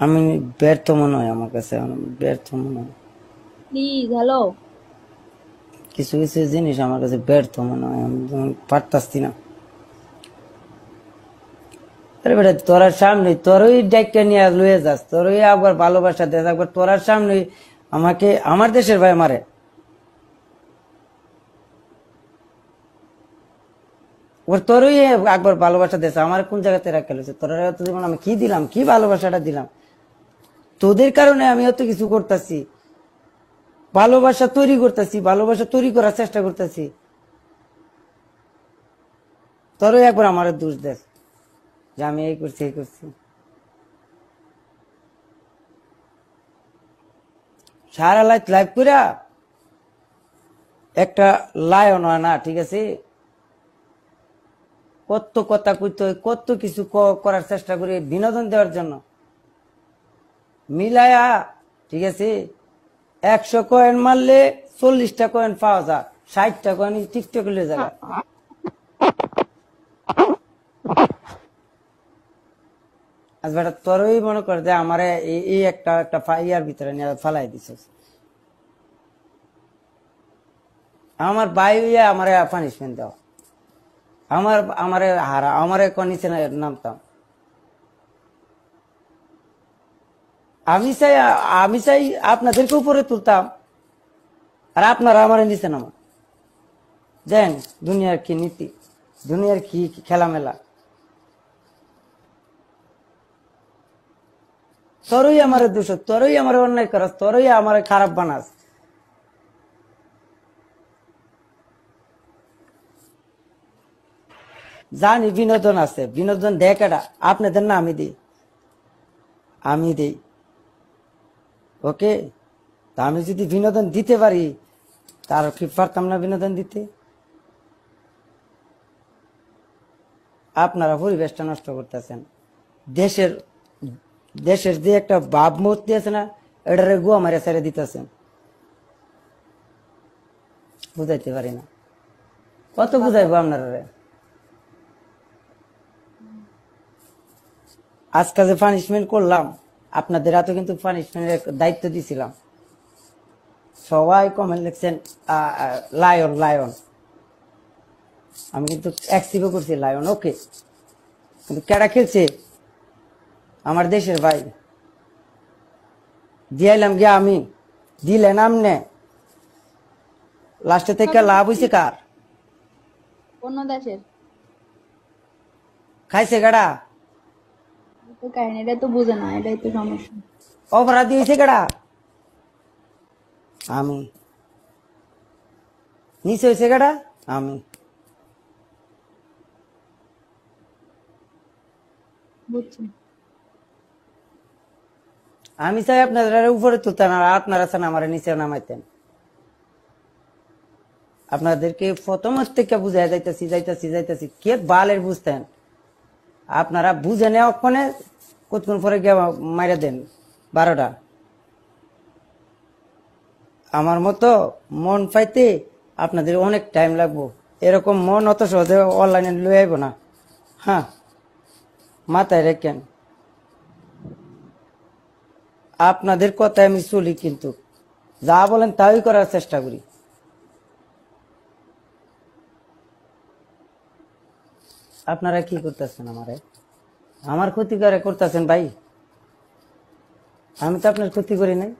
আমি ব্যর্থ মনে হয়, আমার কাছে ব্যর্থ মনে হয়। Please hello. কিছু কিছু জিনিস আমার কাছে ব্যর্থ মনে হয়, আমি পারতাছি না। আরে বেটা, তোরার সামনে তোরই ডাইকা নিয়ে লুয়ে যাস, তোরই আবার ভালোবাসা দেয়, একবার তোরার সামনে আমাকে আমার দেশের ভাই মারে। ওর তোরই একবার ভালোবাসা দিয়েছে, আমার কোন জায়গাতে রাখা হয়েছে? তোরা এত জীবন আমি কি দিলাম, কি ভালোবাসাটা দিলাম তোদের কারণে? আমি অত কিছু করতেছি, ভালোবাসা তৈরি করতেছি, ভালোবাসা তৈরি করার চেষ্টা করতেছি, তোরই একবার আমার দোষ দেখ যে আমি এই করছি এই করছি। সারা লাইফ লাইফ করে একটা লায়ন হয় না, ঠিক আছে? কত কথা কইতে হয়, কত কিছু করার চেষ্টা করি বিনোদন দেওয়ার জন্য, মিলায়া, ঠিক আছে? 100 কয়েন মারলে 40টা কয়েন পাওয়া যায়, 60টা কয়েন টিকটক লে জায়গা। আজ বেটা তোরই মনে কর যে আমার এই একটা একটা ইয়ার ভিতরে নিয়ে ফালাই দিছিস, আমার বাই হইয়া আমার পানিশমেন্ট দাও, আমার আমারে হারা, আমারে নিচে নামতাম। আমি চাই আপনাদেরকে উপরে তুলতাম, আর আপনারা আমার নিচে নামা। দেন দুনিয়ার কি নীতি, দুনিয়ার কি খেলামেলা। তোরই আমার দোষ, তোরই আমার অন্যায় করাস, তোরই আমার খারাপ বানাস। জানি বিনোদন আছে, বিনোদন দেখাটা আপনাদের না, আমি দিই, আমি দিই। ওকে, তা আমি যদি বিনোদন দিতে পারি, তার কি পারতাম না বিনোদন দিতে? আপনারা পরিবেশটা নষ্ট করতেছেন, দেশের দেশের যে একটা ভাবমূর্তি আছে না, এটারে গুয়া মারে ছেড়ে দিতেছেন। বুঝাইতে পারি না, কত বুঝাইবো আপনারা? আজকে যে পানিশমেন্ট করলাম, আপনাদের এত কিন্তু পানিশমেন্টের দায়িত্ব দিছিলাম, সবাই কমেন্ট লিখছেন লায়ন লায়ন, আমি কিন্তু অ্যাক্সিভও করছি লায়ন, ওকে। কিন্তু কেডা খেলছে? আমার দেশের ভাই। দিয়াইলাম গিয়া আমি, দিলেন আমনে, লাস্টে থেকে লাভ হয়েছে কার? অন্য দেশের খাইছে কেডা? তো কাহিনীটা তো বুঝে না, এটাই তো সমস্যা। অপরাধী হয়েছে কেডা? আমি। নিচে হয়েছে কেডা? আমি। বুঝছি। আমি চাই আপনারা উপরে তুলতেন, আর আপনারা চান আমার নিচে নামাইতেন। আপনাদেরকে প্রথম থেকে বুঝাই যাইতেছি যাইতেছি যাইতেছি, কে বালের বুঝতেন? আপনারা বুঝে নেওয়া ক্ষণে কতক্ষণ পরে গিয়ে মাইরা দেন 12টা। আমার মতো মন পাইতে আপনাদের অনেক টাইম লাগবো, এরকম মন অত সহজে অনলাইনে লয়ে আইব না। হ্যাঁ, মাথায় রেখেন, আপনাদের কথায় আমি চলি, কিন্তু যা বলেন তাই করার চেষ্টা করি। আপনারা কি করতেছেন আমারে? আমার ক্ষতি করে করতেছেন ভাই, আমি তো আপনার ক্ষতি করি নাই।